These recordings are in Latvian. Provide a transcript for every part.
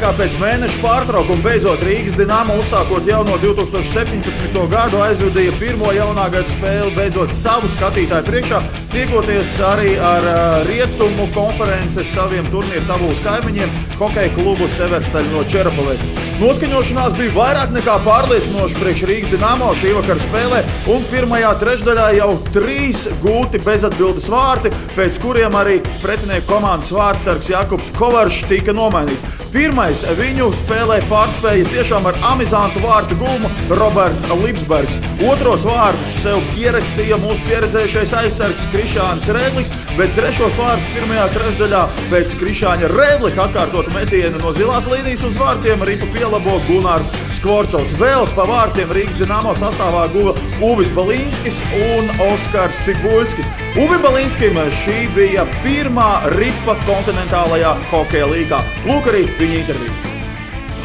kā pēc mēneša pārtraukuma beidzot Rīgas Dinamo uzsākot jauno 2017. gadu aizvadīja pirmo jaunā gada spēli, beidzot savu skatītāju priekšā, tiekoties arī ar Rietumu konferences saviem turnīru tabulas kaimiņiem, hokeja klubu Severstaļu no Čerapaveces. Noskaņošanās bija vairāk nekā pārliecinoši priekš Rīgas Dinamo šī vakara spēlē, un pirmajā trešdaļā jau 3 gūti bezatbildes vārti, pēc kuriem arī pretinieku komandas vārtsargs Jakubs Kovaršs tika nomainīts. Pirmais viņu spēlē pārspēja tiešām ar amizantu vārtu gulmu Roberts Lipsbergs. Otros vārdus sev pierakstīja mūsu pieredzējušais aizsargs Krišānis Rēdlis, bet trešos vārdus pirmajā trešdaļā pēc Krišāņa Rēdlika atkārtotu metienu no zilās līnijas uz vārtiem ripu pielabo Gunārs Skvorcovs. Vēl pa vārtiem Rīgas Dinamo sastāvā guva Uvis Balīnskis un Oskars Ciguļskis. Uvi Balīnskim šī bija pirmā ripa kontinentālajā hokeja līgā. Lūk arī viņa interviju.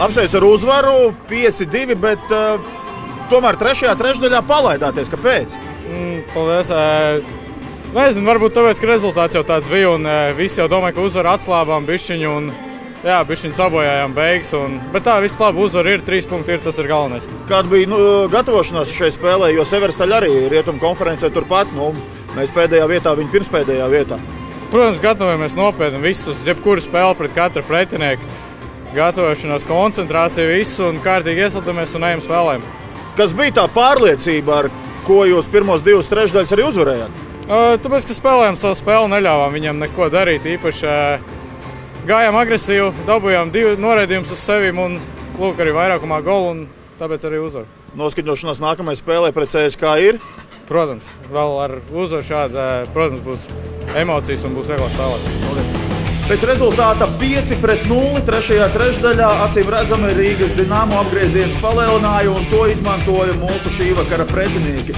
Apsveic ar uzvaru 5-2, bet tomēr trešajā trešdaļā palaidāties. Kāpēc? Paldies. Nezinu, varbūt tāpēc, ka rezultāts jau tāds bija un visi jau domāja, ka uzvaru atslābām bišķiņu un jā, bišķiņu sabojājām beigas. Bet tā, viss labi, uzvaru ir, 3 punkti ir, tas ir galvenais. Kāda bija gatavošanās šai spēlē, jo Severstaļa arī Rietumu konferencē turpat, mēs pēdējā vietā, viņi pirmspēdējā vietā. Protams, gatavojamies nopietni visus, jebkuru spēli pret katru pretinieku. Gatavošanās, koncentrācija, visu un kārtīgi iesildamies un ejam spēlēm. Kas bija tā pārliecība, ar ko jūs pirmos 2 trešdaļas arī uzvarējāt? Tāpēc, ka spēlējām savu spēli, neļāvām viņam neko darīt. Īpaši gājām agresīvi, dabūjām 2 noraidījumus uz sevim un lūk arī vairākumā golu un tāpēc arī uzvaru. Noskaņošanās nākamajai spēlē pret CSKA ir? Protams, vēl ar uzvaru šāda, protams, būs emocijas un būs vieglāk spēlēt. Pēc rezultāta 5-0 trešajā trešdaļā acīm redzami Rīgas Dinamo apgrieziens palielināja un to izmantoja mūsu šī vakara pretinieki.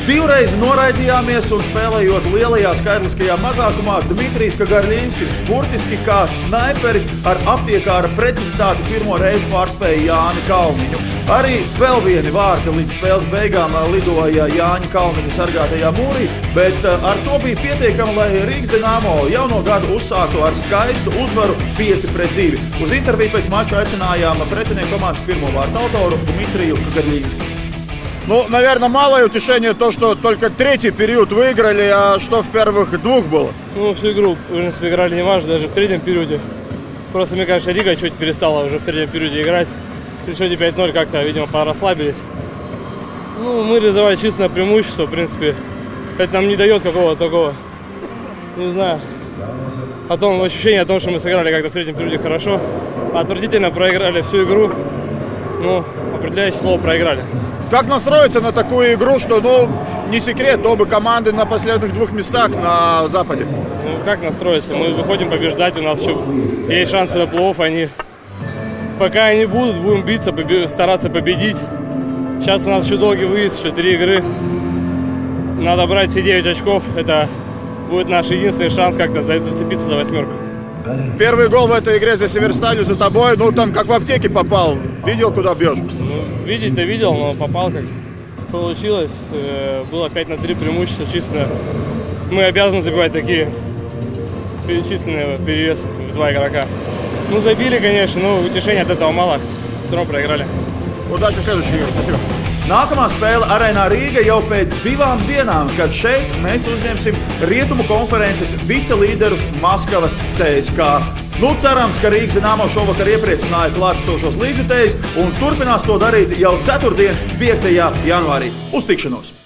2 reizes noraidījāmies un spēlējot lielajā skaitliskajā mazākumā, Dmitrijs Kagarļinskis burtiski kā snaiperis ar aptiekāra precizitāti pirmo reizi pārspēja Jāni Kalniņu. Arī vēl vieni vārti līdz spēles beigām lidoja Jāņa Kalniņa sargātajā mūrī, bet ar to bija pietiekami, lai Rīgas Dinamo jauno gadu uzsāktu ar skaistu uzvaru 5-2. Uz interviju pēc mača aicinājām pretinieku komandas pirmo vārtu autoru Dmitriju Kagarļinski. Наверное, малое утешение то, что только 3-й период выиграли, а что в первых 2 было? Всю игру, в принципе, играли неважно, даже в 3-м периоде. Просто, мне кажется, Рига чуть перестала уже в 3-м периоде играть. При счете 5-0 как-то, видимо, расслабились. Мы реализовали численное преимущество, в принципе. Это нам не дает какого-то такого, не знаю, ощущение о том, что мы сыграли как-то в 3-м периоде хорошо. Отвратительно проиграли всю игру. Определяющее слово проиграли. Как настроиться на такую игру, что, не секрет, оба команды на последних 2 местах на Западе? Как настроиться? Мы выходим побеждать, у нас еще есть шансы на плей-офф, они пока они будут, будем биться, стараться победить. Сейчас у нас еще долгий выезд, еще 3 игры. Надо брать все 9 очков, это будет наш единственный шанс как-то зацепиться за 8. Первый гол в этой игре за Северсталью, за тобой, там как в аптеке попал. Видел, куда бьешь? Видеть-то видел, но попал как получилось. Было 5-3 преимущество чисто. Мы обязаны забивать такие численные перевесы в 2 игрока. Забили, конечно, но утешения от этого мало. Все равно проиграли. Удачи в следующей игре. Спасибо. Nākamā spēle Arēnā Rīga jau pēc 2 dienām, kad šeit mēs uzņemsim Rietumu konferences vicelīderus Maskavas CSKA. Cerams, ka Rīgas Dinamo šovakar iepriecināja klātesošos līdzjutējus un turpinās to darīt jau 4. 5. janvārī. Uz tikšanos!